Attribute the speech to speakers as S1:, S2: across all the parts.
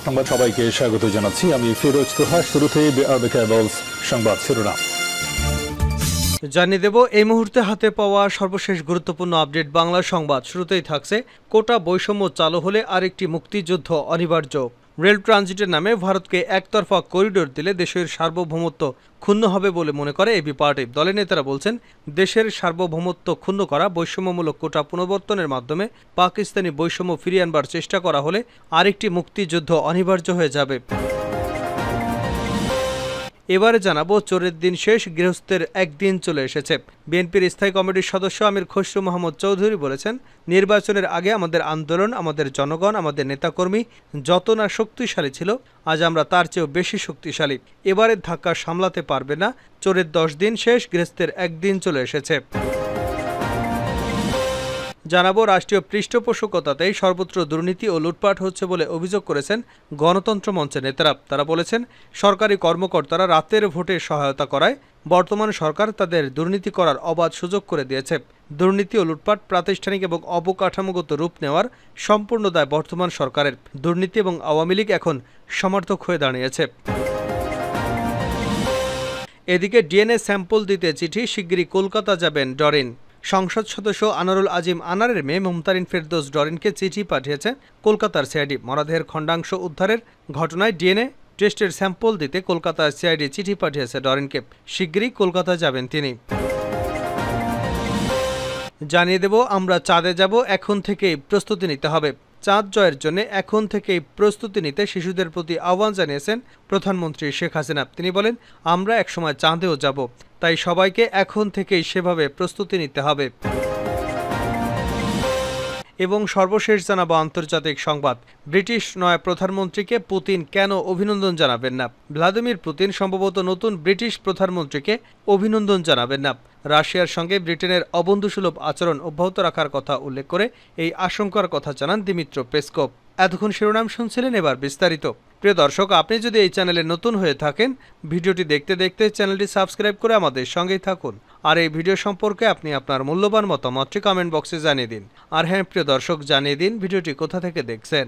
S1: সংবাদ সবাইকে স্বাগত জানাচ্ছি আমি ফিরোজ তোহা। শুরুতেই সংবাদ শিরোনাম
S2: জানিয়ে দেব এই মুহূর্তে হাতে পাওয়া সর্বশেষ গুরুত্বপূর্ণ আপডেট বাংলা সংবাদ। শুরুতেই থাকছে কোটা বৈষম্য চালু হলে আরেকটি মুক্তিযুদ্ধ অনিবার্য। রেল ট্রানজিটের নামে ভারতকে একতরফা করিডোর দিলে দেশের সার্বভৌমত্ব ক্ষুণ্ণ হবে বলে মনে করে এবি পার্টি। দলের নেতারা বলছেন, দেশের সার্বভৌমত্ব ক্ষুণ্ণ করা বৈষম্যমূলক কোটা পুনর্বর্তনের মাধ্যমে পাকিস্তানি বৈষম্য ফিরিয়ে আনবার চেষ্টা করা হলে আরেকটি মুক্তিযুদ্ধ অনিবার্য হয়ে যাবে। এবারে জানাবো, চোরের দিন শেষ, গৃহস্থের একদিন চলে এসেছে। বিএনপির স্থায়ী কমিটির সদস্য আমির খসরু মাহমুদ চৌধুরী বলেছেন, নির্বাচনের আগে আমাদের আন্দোলন, আমাদের জনগণ, আমাদের নেতাকর্মী যত না শক্তিশালী ছিল, আজ আমরা তার চেয়েও বেশি শক্তিশালী। এবারের ধাক্কা সামলাতে পারবে না। চোরের 10 দিন শেষ, গৃহস্থের একদিন চলে এসেছে। জানাবো, রাষ্ট্রীয় পৃষ্ঠপোষকতাতেই সর্বত্র দুর্নীতি ও লুটপাট হচ্ছে বলে অভিযোগ করেছেন গণতন্ত্র মঞ্চের নেতারা। তারা বলেছেন, সরকারি কর্মকর্তারা রাতের ভোটে সহায়তা করায় বর্তমান সরকার তাদের দুর্নীতি করার অবাধ সুযোগ করে দিয়েছে। দুর্নীতি ও লুটপাট প্রাতিষ্ঠানিক এবং অবকাঠামোগত রূপ নেওয়ার সম্পূর্ণ দায় বর্তমান সরকারের। দুর্নীতি এবং আওয়ামী লীগ এখন সমর্থক হয়ে দাঁড়িয়েছে। এদিকে ডিএনএ স্যাম্পল দিতে চিঠি, শিগগিরই কলকাতা যাবেন ডরিন। সংসদ সদস্য আনারুল আজিম আনারের মেয়ে মুমতারিন ফেরদৌস ডরিনকে চিঠি পাঠিয়েছে কলকাতার সিআইডি। মরদেহের খণ্ডাংশ উদ্ধারের ঘটনায় ডিএনএ টেস্টের স্যাম্পল দিতে কলকাতার সিআইডি চিঠি পাঠিয়েছে ডরিনকে। শিগগিরই কলকাতা যাবেন তিনি। জানিয়ে দেব, আমরা চাঁদে যাব, এখন থেকেই প্রস্তুতি নিতে হবে। চাঁদ জয়ের জন্য এখন থেকেই প্রস্তুতি নিতে শিশুদের প্রতি আহ্বান জানিয়েছেন প্রধানমন্ত্রী শেখ হাসিনা। তিনি বলেন, আমরা একসময় চাঁদেও যাব, তাই সবাইকে এখন থেকেই সেভাবে প্রস্তুতি নিতে হবে। এবং সর্বশেষ জানাবো আন্তর্জাতিক সংবাদ। ব্রিটিশ নয়া প্রধানমন্ত্রীকে পুতিন কেন অভিনন্দন জানাবেন না? ভ্লাদিমির পুতিন সম্ভবত নতুন ব্রিটিশ প্রধানমন্ত্রীকে অভিনন্দন জানাবেন না। রাশিয়ার সঙ্গে ব্রিটেনের অবন্ধুসুলভ আচরণ অব্যাহত রাখার কথা উল্লেখ করে এই আশঙ্কার কথা জানান দিমিত্র পেসকভ। এতক্ষণ শিরোনাম শুনছিলেন, এবার বিস্তারিত। প্রিয় দর্শক, আপনি যদি এই চ্যানেলে নতুন হয়ে থাকেন, ভিডিওটি দেখতে দেখতে চ্যানেলটি সাবস্ক্রাইব করে আমাদের সঙ্গেই থাকুন। আর এই ভিডিও সম্পর্কে আপনি আপনার মূল্যবান মতামতটি কমেন্ট বক্সে জানিয়ে দিন। আর হ্যাঁ প্রিয় দর্শক, জানিয়ে দিন ভিডিওটি কোথা থেকে দেখছেন।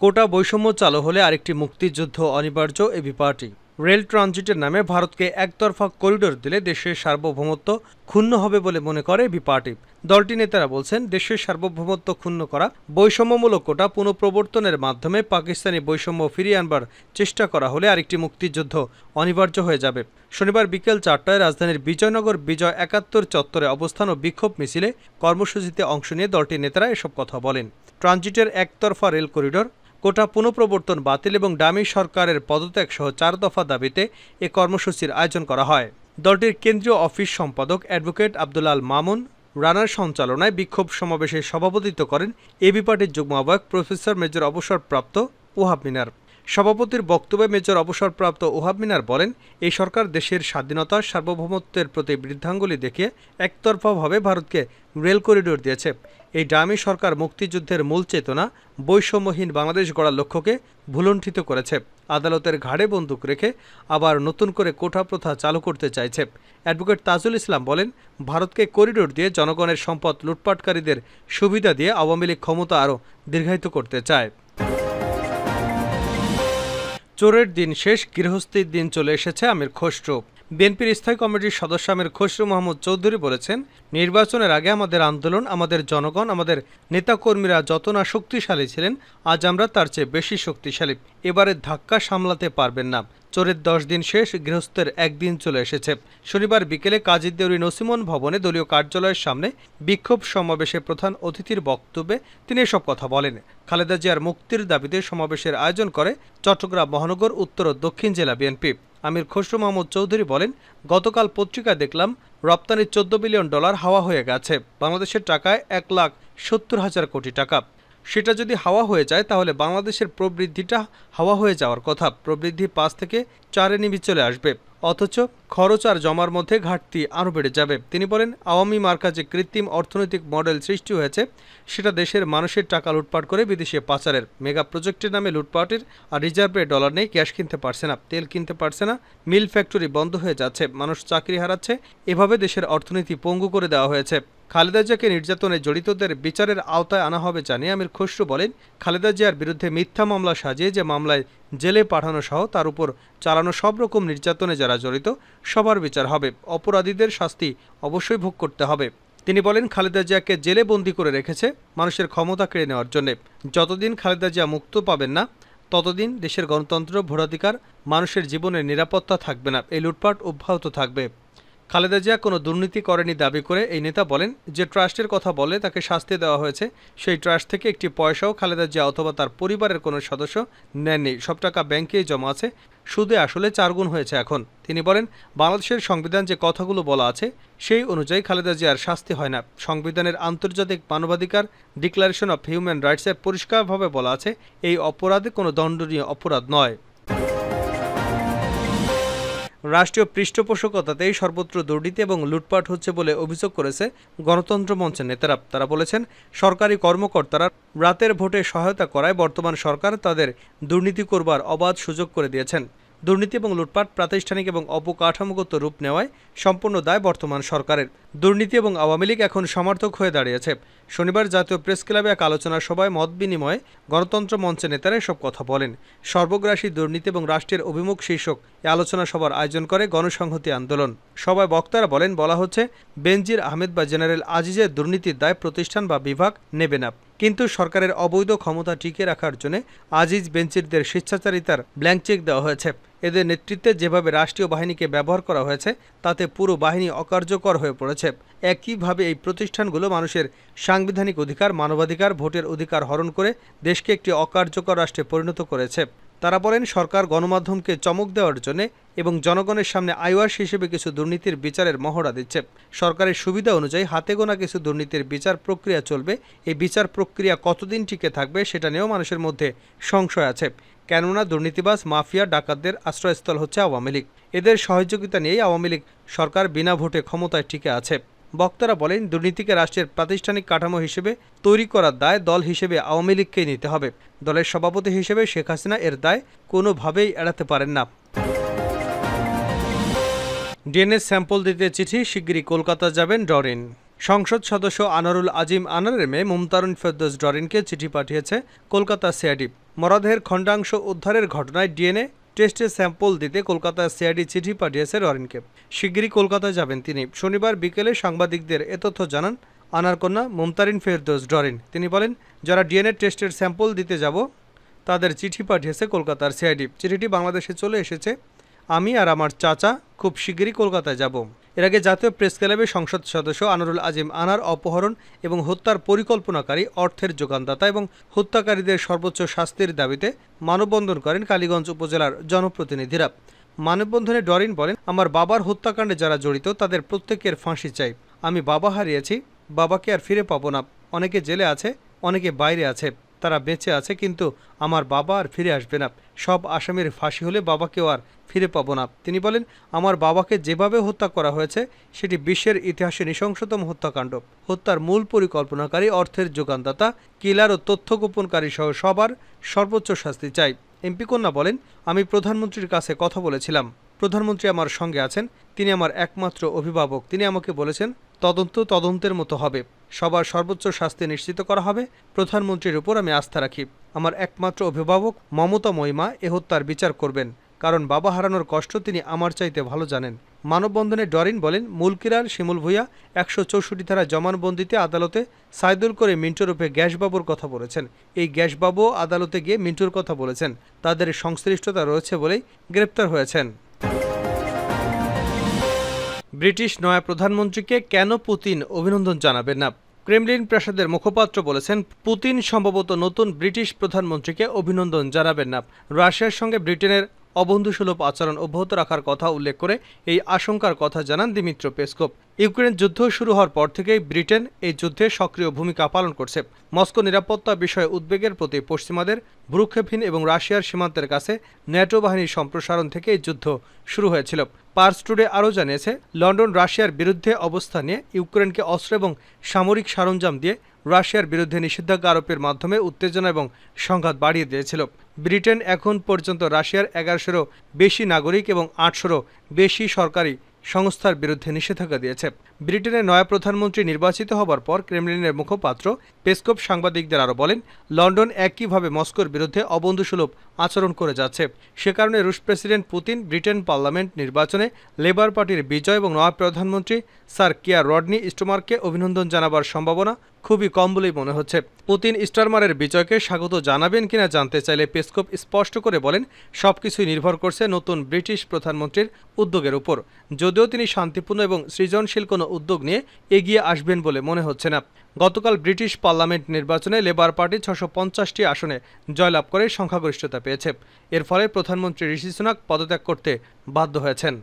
S2: কোটা বৈষম্য চালু হলে আরেকটি মুক্তিযুদ্ধ অনিবার্য, এবি পার্টি। রেল ট্রানজিটের নামে ভারতকে একতরফা করিডোর দিলে দেশের সার্বভৌমত্ব ক্ষুণ্ণ হবে বলে মনে করে এবি পার্টি। দলটি নেতারা বলছেন, দেশের সার্বভৌমত্ব ক্ষুণ্ণ করা বৈষম্যমূলক কোটা পুনঃপ্রবর্তনের মাধ্যমে পাকিস্তানি বৈষম্য ফিরিয়ে আনবার চেষ্টা করা হলে আরেকটি মুক্তিযুদ্ধ অনিবার্য হয়ে যাবে। শনিবার বিকেল 4টায় রাজধানীর বিজয়নগর বিজয় 71 চত্বরে অবস্থান ও বিক্ষোভ মিছিলে কর্মসূচিতে অংশ নিয়ে দলটির নেতারা এসব কথা বলেন। ট্রানজিটের একতরফা রেল করিডোর, কোটা পুনঃপ্রবর্তন বাতিল এবং ডামি সরকারের পদত্যাগ সহ 4 দফা দাবিতে এ কর্মসূচির আয়োজন করা হয়। দলটির কেন্দ্রীয় অফিস সম্পাদক অ্যাডভোকেট আব্দুল আল মামুন রানার সঞ্চালনায় বিক্ষোভ সমাবেশে সভাপতিত্ব করেন এবি পার্টির যুগ্ম আহ্বায়ক প্রফেসর মেজর অবসরপ্রাপ্ত ওহাব মিনার। সভাপতির বক্তব্যে মেজর অবসরপ্রাপ্ত ওহাব মিনার বলেন, এই সরকার দেশের স্বাধীনতা সার্বভৌমত্বের প্রতি বৃদ্ধাঙ্গুলি দেখিয়ে একতরফাভাবে ভারতকে রেল করিডোর দিয়েছে। এই ডামি সরকার মুক্তিযুদ্ধের মূল চেতনা, বৈষম্যহীন বাংলাদেশ গড়ার লক্ষ্যকে ভুলুণ্ঠিত করেছে। আদালতের ঘাড়ে বন্দুক রেখে আবার নতুন করে কোটা প্রথা চালু করতে চাইছে। অ্যাডভোকেট তাজুল ইসলাম বলেন, ভারতকে করিডোর দিয়ে জনগণের সম্পদ লুটপাটকারীদের সুবিধা দিয়ে আওয়ামী লীগ ক্ষমতা আরও দীর্ঘায়িত করতে চায়। চোরের দিন শেষ, গৃহস্থীর দিন চলে এসেছে আমির খসরু। বিএনপির স্থায়ী কমিটির সদস্য আমির খসরু মাহমুদ চৌধুরী বলেছেন, নির্বাচনের আগে আমাদের আন্দোলন, আমাদের জনগণ, আমাদের নেতাকর্মীরা যত না শক্তিশালী ছিলেন, আজ আমরা তার চেয়ে বেশি শক্তিশালী। এবারে ধাক্কা সামলাতে পারবেন না। চোরের 10 দিন শেষ, গৃহস্থের একদিন চলে এসেছে। শনিবার বিকেলে কাজী দেউরি নসিমন ভবনে দলীয় কার্যালয়ের সামনে বিক্ষোভ সমাবেশে প্রধান অতিথির বক্তব্যে তিনি এসব কথা বলেন। খালেদা জিয়ার মুক্তির দাবিতে সমাবেশের আয়োজন করে চট্টগ্রাম মহানগর উত্তর ও দক্ষিণ জেলা বিএনপি। আমির খসরু মাহমুদ চৌধুরী বলেন, গতকাল পত্রিকায় দেখলাম রপ্তানির $14 বিলিয়ন হাওয়া হয়ে গেছে। বাংলাদেশের টাকায় 1,70,000 কোটি টাকা। সেটা যদি হাওয়া হয়ে যায় তাহলে বাংলাদেশের প্রবৃদ্ধিটা হাওয়া হয়ে যাওয়ার কথা। প্রবৃদ্ধি 5 থেকে 4-এ নেমে চলে আসবে, অথচ খরচ আর জমার মধ্যে ঘাটতি আরও বেড়ে যাবে। তিনি বলেন, আওয়ামী মার্কা যে কৃত্রিম অর্থনৈতিক মডেল সৃষ্টি হয়েছে, সেটা দেশের মানুষের টাকা লুটপাট করে বিদেশে পাচারের। মেগা প্রজেক্টের নামে লুটপাটের, আর রিজার্ভে ডলার নেই, ক্যাশ কিনতে পারছে না, তেল কিনতে পারছে না, মিল ফ্যাক্টরি বন্ধ হয়ে যাচ্ছে, মানুষ চাকরি হারাচ্ছে। এভাবে দেশের অর্থনীতি পঙ্গু করে দেওয়া হয়েছে। খালেদা জিয়াকে নির্যাতনে জড়িতদের বিচারের আওতায় আনা হবে জানিয়ে আমির খসরু বলেন, খালেদা জিয়ার বিরুদ্ধে মিথ্যা মামলা সাজিয়ে যে মামলায় জেলে পাঠানো সহ তার উপর চালানো সব রকম নির্যাতনে যারা জড়িত সবার বিচার হবে, অপরাধীদের শাস্তি অবশ্যই ভোগ করতে হবে। তিনি বলেন, খালেদা জিয়াকে জেলে বন্দী করে রেখেছে মানুষের ক্ষমতা কেড়ে নেওয়ার জন্য। যতদিন খালেদা জিয়া মুক্ত পাবেন না ততদিন দেশের গণতন্ত্র, ভোটাধিকার, মানুষের জীবনের নিরাপত্তা থাকবে না। এই লুটপাট অব্যাহত থাকবে। খালেদা জিয়া কোনো দুর্নীতি করেনি দাবি করে এই নেতা বলেন, যে ট্রাস্টের কথা বলে তাকে শাস্তি দেওয়া হয়েছে, সেই ট্রাস্ট থেকে একটি পয়সাও খালেদা জিয়া অথবা তার পরিবারের কোনো সদস্য নেননি। সব টাকা ব্যাংকেই জমা আছে, সুদে আসলে 4 গুণ হয়েছে এখন। তিনি বলেন, বাংলাদেশের সংবিধান যে কথাগুলো বলা আছে সেই অনুযায়ী খালেদা জিয়ার শাস্তি হয় না। সংবিধানের আন্তর্জাতিক মানবাধিকার ডিক্লারেশন অফ হিউম্যান রাইটসে পরিষ্কারভাবে বলা আছে এই অপরাধ কোনো দণ্ডনীয় অপরাধ নয়। রাষ্ট্রীয় পৃষ্ঠপোষকতাতেই সর্বত্র দুর্নীতি এবং লুটপাট হচ্ছে বলে অভিযোগ করেছে গণতন্ত্র মঞ্চের নেতারা। তারা বলেছেন, সরকারি কর্মকর্তারা রাতের ভোটে সহায়তা করায় বর্তমান সরকার তাদের দুর্নীতি করবার অবাধ সুযোগ করে দিয়েছেন। দুর্নীতি এবং লুটপাট প্রাতিষ্ঠানিক এবং অবকাঠামোগত রূপ নেওয়ায় সম্পূর্ণ দায় বর্তমান সরকারের। দুর্নীতি এবং আওয়ামী লীগ এখন সমর্থক হয়ে দাঁড়িয়েছে। শনিবার জাতীয় প্রেস ক্লাবে এক আলোচনা সভায় মত বিনিময়ে গণতন্ত্র মঞ্চের নেতারা এসব কথা বলেন। সর্বগ্রাসী দুর্নীতি এবং রাষ্ট্রের অভিমুখ শীর্ষক এই আলোচনা সভার আয়োজন করে গণসংহতি আন্দোলন। সভায় বক্তারা বলেন, বলা হচ্ছে বেনজির আহমেদ বা জেনারেল আজিজের দুর্নীতির দায় প্রতিষ্ঠান বা বিভাগ নেবে না, কিন্তু সরকারের অবৈধ ক্ষমতা টিকিয়ে রাখার জন্য আজিজ বেনজিরদের স্বেচ্ছাচারিতার ব্ল্যাঙ্ক চেক দেওয়া হয়েছে। এদের নেতৃত্বে যেভাবে রাষ্ট্রীয় বাহিনীকে ব্যবহার করা হয়েছে তাতে পুরো বাহিনী অকার্যকর হয়ে পড়েছে। একইভাবে এই প্রতিষ্ঠানগুলো মানুষের সাংবিধানিক অধিকার, মানবাধিকার, ভোটের অধিকার হরণ করে দেশকে একটি অকার্যকর রাষ্ট্রে পরিণত করেছে। তারা বলেন, সরকার গণমাধ্যমকে চমক দেওয়ার জন্য এবং জনগণের সামনে আইওয়াস হিসেবে কিছু দুর্নীতির বিচারের মহড়া দিচ্ছে। সরকারের সুবিধা অনুযায়ী হাতে গোনা কিছু দুর্নীতির বিচার প্রক্রিয়া চলবে। এই বিচার প্রক্রিয়া কতদিন টিকে থাকবে সেটা নিয়েও মানুষের মধ্যে সংশয় আছে। কেননা দুর্নীতিবাজ, মাফিয়া, ডাকাতদের আশ্রয়স্থল হচ্ছে আওয়ামী লীগ। এদের সহযোগিতা নিয়েই আওয়ামী লীগ সরকার বিনা ভোটে ক্ষমতায় টিকে আছে। বক্তারা বলেন, দুর্নীতিকে রাষ্ট্রের প্রাতিষ্ঠানিক কাঠামো হিসেবে তৈরি করার দায় দল হিসেবে আওয়ামী লীগকেই নিতে হবে। দলের সভাপতি হিসেবে শেখ হাসিনা এর দায় কোনোভাবেই এড়াতে পারেন না। ডিএনএ স্যাম্পল দিতে চিঠি, শিগগিরই কলকাতা যাবেন ডরিন। সংসদ সদস্য আনারুল আজিম আনারের মেয়ে মুমতারুন ফেরদৌস ডরিনকে চিঠি পাঠিয়েছে কলকাতা সিআইডি। মরদেহের খণ্ডাংশ উদ্ধারের ঘটনায় ডিএনএ টেস্টে স্যাম্পল দিতে কলকাতা সিআইডি চিঠি পাঠিয়েছে ডরিনকে। শিগগিরই কলকাতা যাবেন তিনি। শনিবার বিকেলে সাংবাদিকদের এ তথ্য জানান আনার কন্যা মুমতারিন ফেরদৌস ডরিন। তিনি বলেন, যারা ডিএনএ টেস্টের স্যাম্পল দিতে যাব তাদের চিঠি পাঠিয়েছে কলকাতার সিআইডি। চিঠিটি বাংলাদেশে চলে এসেছে। আমি আর আমার চাচা খুব শিগগিরই কলকাতায় যাব। এর আগে জাতীয় প্রেস ক্লাবে সংসদ সদস্য আনারুল আজিম আনার অপহরণ এবং হত্যার পরিকল্পনাকারী, অর্থের যোগানদাতা এবং হত্যাকারীদের সর্বোচ্চ শাস্তির দাবিতে মানববন্ধন করেন কালীগঞ্জ উপজেলার জনপ্রতিনিধিরা। মানববন্ধনে ডরিন বলেন, আমার বাবার হত্যাকাণ্ডে যারা জড়িত তাদের প্রত্যেকের ফাঁসি চাই। আমি বাবা হারিয়েছি, বাবাকে আর ফিরে পাবো না। অনেকে জেলে আছে, অনেকে বাইরে আছে, তারা বেঁচে আছে, কিন্তু আমার বাবা আর ফিরে আসবে না। সব আসামির ফাঁসি হলে বাবাকেও আর ফিরে পাবো না। তিনি বলেন, আমার বাবাকে যেভাবে হত্যা করা হয়েছে সেটি বিশ্বের ইতিহাসে নৃশংসতম হত্যাকাণ্ড। হত্যার মূল পরিকল্পনাকারী, অর্থের যোগানদাতা, কিলার ও তথ্য গোপনকারী সহ সবার সর্বোচ্চ শাস্তি চাই। এমপি কন্যা বলেন, আমি প্রধানমন্ত্রীর কাছে কথা বলেছিলাম। প্রধানমন্ত্রী আমার সঙ্গে আছেন, তিনি আমার একমাত্র অভিভাবক। তিনি আমাকে বলেছেন তদন্তের মতো হবে, সবার সর্বোচ্চ শাস্তি নিশ্চিত করা হবে। প্রধানমন্ত্রীর উপর আমি আস্থা রাখি। আমার একমাত্র অভিভাবক মমতা মহিমা এ হত্যার বিচার করবেন, কারণ বাবা হারানোর কষ্ট তিনি আমার চাইতে ভালো জানেন। মানববন্ধনে ডরিন বলেন, মুলকিরার শিমুল ভূঁইয়া 164 ধারা জমানবন্দিতে আদালতে সাইদুল করে মিন্টুর রূপে গ্যাসবাবুর কথা বলেছেন। এই গ্যাসবাবু আদালতে গিয়ে মিন্টুর কথা বলেছেন। তাদের সংশ্লিষ্টতা রয়েছে বলেই গ্রেপ্তার হয়েছেন। ব্রিটিশ নয়া প্রধানমন্ত্রীকে কেন পুতিন অভিনন্দন জানাবেন না? ক্রেমলিন প্রাসাদের মুখপাত্র বলেছেন, পুতিন সম্ভবত নতুন ব্রিটিশ প্রধানমন্ত্রীকে অভিনন্দন জানাবেন না। রাশিয়ার সঙ্গে ব্রিটেনের অবন্ধুসুলভ আচরণ অব্যাহত রাখার কথা উল্লেখ করে এই আশঙ্কার কথা জানান দিমিত্র পেসকভ। ইউক্রেন যুদ্ধ শুরু হওয়ার পর থেকেই ব্রিটেন এই যুদ্ধে সক্রিয় ভূমিকা পালন করছে। মস্কো নিরাপত্তা বিষয়ে উদ্বেগের প্রতি পশ্চিমাদের ভ্রুক্ষেপহীন এবং রাশিয়ার সীমান্তের কাছে ন্যাটো বাহিনীর সম্প্রসারণ থেকে এই যুদ্ধ শুরু হয়েছিল। পার্স টুডে আরও জানিয়েছে, লন্ডন রাশিয়ার বিরুদ্ধে অবস্থান নিয়ে ইউক্রেনকে অস্ত্র এবং সামরিক সরঞ্জাম দিয়ে রাশিয়ার বিরুদ্ধে নিষেধাজ্ঞা আরোপের মাধ্যমে উত্তেজনা এবং সংঘাত বাড়িয়ে দিয়েছিল। ব্রিটেন এখন পর্যন্ত রাশিয়ার 1100-রও বেশি নাগরিক এবং 800-রও বেশি সরকারি সংস্থার বিরুদ্ধে নিষেধাজ্ঞা দিয়েছে। ব্রিটেনের নয়া প্রধানমন্ত্রী নির্বাচিত হবার পর ক্রেমলিনের মুখপাত্র পেসকোভ সাংবাদিকদের আরও বলেন, লন্ডন একইভাবে মস্কোর বিরুদ্ধে অবন্ধুসুলভ আচরণ করে যাচ্ছে। সে কারণে রুশ প্রেসিডেন্ট পুতিন ব্রিটেন পার্লামেন্ট নির্বাচনে লেবার পার্টির বিজয় এবং নয়া প্রধানমন্ত্রী স্যার কিয়ার রডনি স্টোমারকে অভিনন্দন জানাবার সম্ভাবনা খুবই কম বলেই মনে হচ্ছে। পুতিন স্টারমারের বিজয়কে স্বাগত জানাবেন কিনা জানতে চাইলে পেসকোভ স্পষ্ট করে বলেন, সবকিছুই নির্ভর করছে নতুন ব্রিটিশ প্রধানমন্ত্রীর উদ্যোগের উপর। যদিও তিনি শান্তিপূর্ণ এবং সৃজনশীল কোনো উদ্যোগ নিয়ে এগিয়ে আসবেন বলে মনে হচ্ছে না। গতকাল ব্রিটিশ পার্লামেন্ট নির্বাচনে লেবার পার্টি 650টি আসনে জয়লাভ করে সংখ্যাগরিষ্ঠতা পেয়েছে। এর ফলে প্রধানমন্ত্রী ঋষি সুনাক পদত্যাগ করতে বাধ্য হয়েছেন।